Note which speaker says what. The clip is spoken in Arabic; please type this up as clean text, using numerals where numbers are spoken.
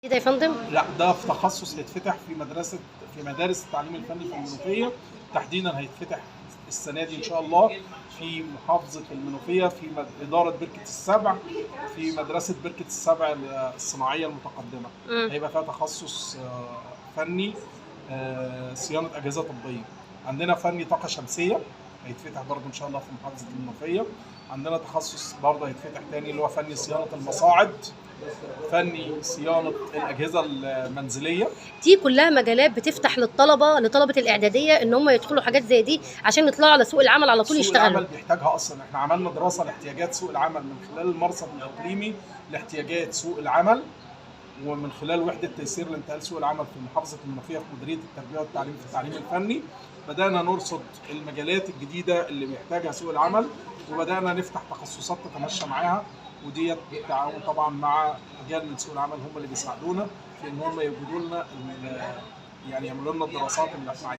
Speaker 1: ايه ده يا فندم؟
Speaker 2: لا، ده في تخصص هيتفتح في مدارس التعليم الفني في المنوفيه تحديدا. هيتفتح السنه دي ان شاء الله في محافظه المنوفيه في اداره بركه السبع، في مدرسه بركه السبع الصناعيه المتقدمه. هيبقى فيها تخصص فني صيانه اجهزه طبيه. عندنا فني طاقه شمسيه هيتفتح برضه ان شاء الله في محافظه المنوفيه. عندنا تخصص برضه هيتفتح تاني اللي هو فني صيانه المصاعد، فني صيانه الاجهزه المنزليه.
Speaker 1: دي كلها مجالات بتفتح لطلبه الاعداديه ان هم يدخلوا حاجات زي دي عشان يطلعوا على سوق العمل على طول
Speaker 2: سوق
Speaker 1: يشتغلوا.
Speaker 2: العمل بيحتاجها اصلا. احنا عملنا دراسه لاحتياجات سوق العمل من خلال المرصد الاقليمي لاحتياجات سوق العمل، ومن خلال وحده تيسير لانتقال سوق العمل في محافظه المنوفيه في مديريه التربيه والتعليم في التعليم الفني. بدانا نرصد المجالات الجديده اللي بيحتاجها سوق العمل، وبدانا نفتح تخصصات تتمشى معاها، وديت بالتعاون طبعا مع رجال من سوق العمل هم اللي بيساعدونا في ان هم يوجدوا لنا يعني يعملوا لنا الدراسات اللي احنا